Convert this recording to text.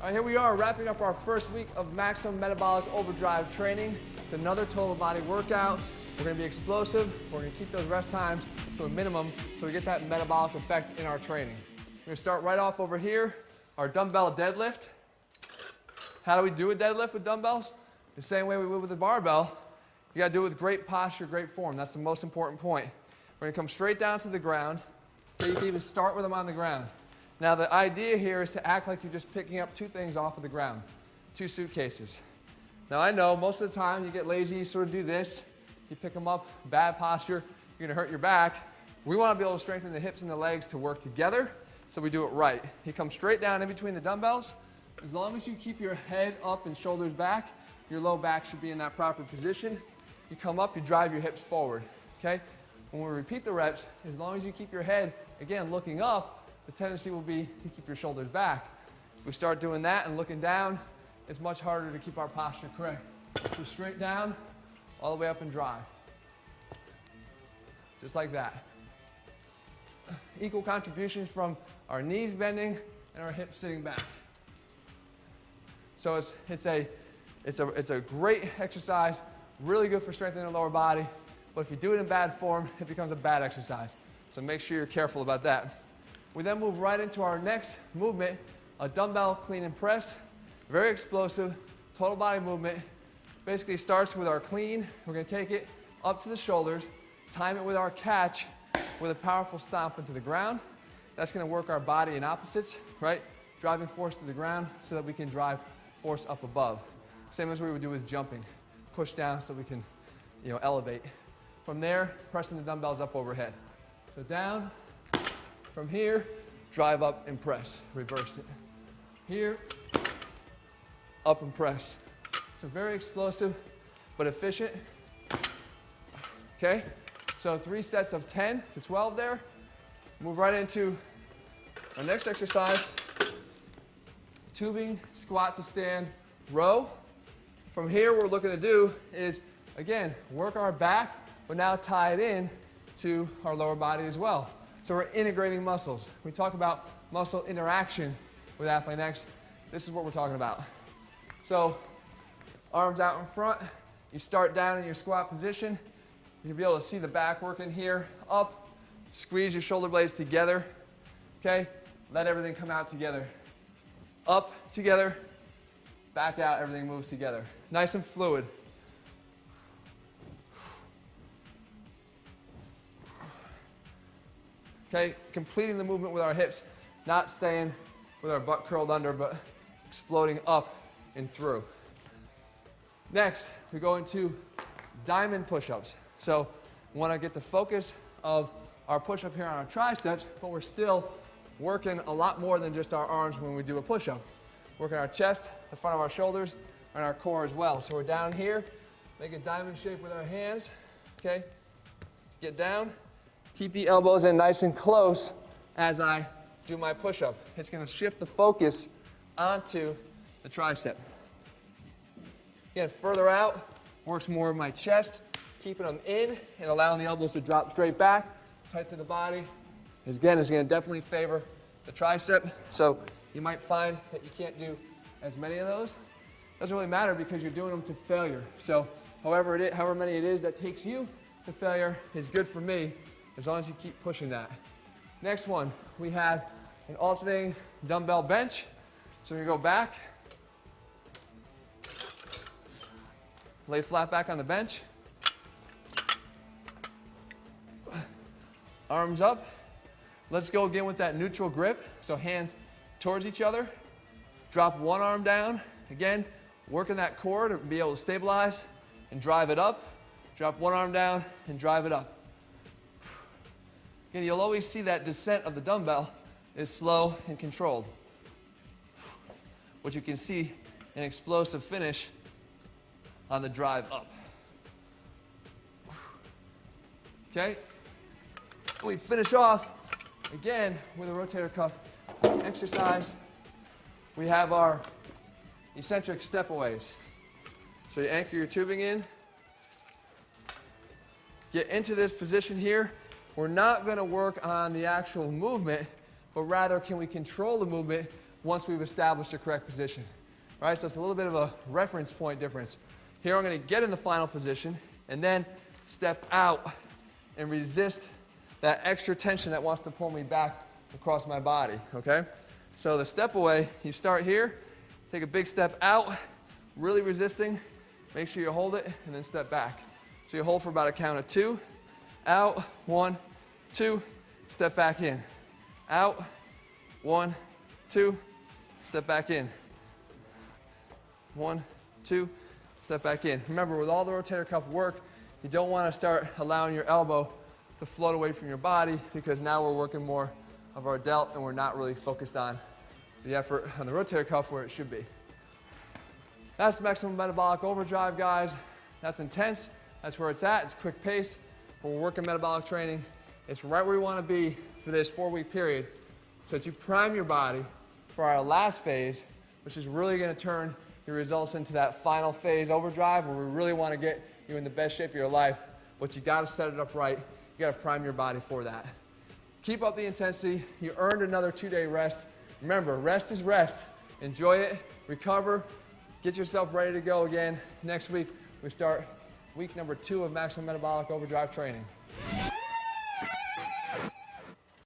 All right, here we are wrapping up our first week of Maximum Metabolic Overdrive training. It's another total body workout. We're gonna be explosive. We're gonna keep those rest times to a minimum so we get that metabolic effect in our training. We're gonna start right off over here, our dumbbell deadlift. How do we do a deadlift with dumbbells? The same way we would with the barbell. You gotta do it with great posture, great form. That's the most important point. We're gonna come straight down to the ground. Okay, you can even start with them on the ground. Now the idea here is to act like you're just picking up two things off of the ground, two suitcases. Now I know most of the time you get lazy, you sort of do this, you pick them up, bad posture, you're gonna hurt your back. We wanna be able to strengthen the hips and the legs to work together, so we do it right. You come straight down in between the dumbbells. As long as you keep your head up and shoulders back, your low back should be in that proper position. You come up, you drive your hips forward, okay? When we repeat the reps, as long as you keep your head, again, looking up, the tendency will be to keep your shoulders back. If we start doing that and looking down, it's much harder to keep our posture correct. So straight down, all the way up and drive. Just like that. Equal contributions from our knees bending and our hips sitting back. So it's a great exercise, really good for strengthening the lower body, but if you do it in bad form, it becomes a bad exercise. So make sure you're careful about that. We then move right into our next movement, a dumbbell clean and press. Very explosive, total body movement. Basically starts with our clean. We're gonna take it up to the shoulders, time it with our catch with a powerful stomp into the ground. That's gonna work our body in opposites, right? Driving force to the ground so that we can drive force up above. Same as we would do with jumping. Push down so we can, elevate. From there, pressing the dumbbells up overhead. So down, from here, drive up and press, reverse it. Here, up and press. So very explosive, but efficient. Okay, so 3 sets of 10 to 12 there. Move right into our next exercise, tubing, squat to stand, row. From here, what we're looking to do is, again, work our back, but now tie it in to our lower body as well. So we're integrating muscles. We talk about muscle interaction with Athlean-X. This is what we're talking about. So arms out in front. You start down in your squat position. You'll be able to see the back working here. Up, squeeze your shoulder blades together. Okay, let everything come out together. Up, together, back out, everything moves together. Nice and fluid. Okay, completing the movement with our hips, not staying with our butt curled under, but exploding up and through. Next, we go into diamond push-ups. So we want to get the focus of our push-up here on our triceps, but we're still working a lot more than just our arms when we do a push-up. Working our chest, the front of our shoulders, and our core as well. So we're down here, make a diamond shape with our hands, okay? Get down. Keep the elbows in nice and close as I do my push-up. It's gonna shift the focus onto the tricep. Again, further out, works more of my chest, keeping them in and allowing the elbows to drop straight back, tight to the body. Again, it's gonna definitely favor the tricep. So you might find that you can't do as many of those. Doesn't really matter because you're doing them to failure. So however many it is that takes you to failure is good for me, as long as you keep pushing that. Next one, we have an alternating dumbbell bench. So we're gonna go back, lay flat back on the bench, arms up. Let's go again with that neutral grip. So hands towards each other. Drop one arm down. Again, working that core to be able to stabilize and drive it up. Drop one arm down and drive it up. Again, you'll always see that descent of the dumbbell is slow and controlled. What you can see, an explosive finish on the drive up. Okay, we finish off again with a rotator cuff exercise. We have our eccentric stepaways. So you anchor your tubing in, get into this position here. We're not going to work on the actual movement, but rather can we control the movement once we've established the correct position. All right, so it's a little bit of a reference point difference. Here I'm going to get in the final position and then step out and resist that extra tension that wants to pull me back across my body, okay? So the step away, you start here, take a big step out, really resisting, make sure you hold it, and then step back. So you hold for about a count of 2, out, 1, 2, step back in. Out, 1, 2, step back in. 1, 2, step back in. Remember, with all the rotator cuff work, you don't want to start allowing your elbow to float away from your body, because now we're working more of our delt and we're not really focused on the effort on the rotator cuff where it should be. That's maximum metabolic overdrive, guys. That's intense. That's where it's at. It's quick pace. When we're working metabolic training, it's right where we want to be for this 4-week period, so that you prime your body for our last phase, which is really going to turn your results into that final phase overdrive, where we really want to get you in the best shape of your life. But you got to set it up right. You got to prime your body for that. Keep up the intensity. You earned another 2-day rest. Remember, rest is rest. Enjoy it, recover, get yourself ready to go again. Next week, we start week number 2 of maximum metabolic overdrive training.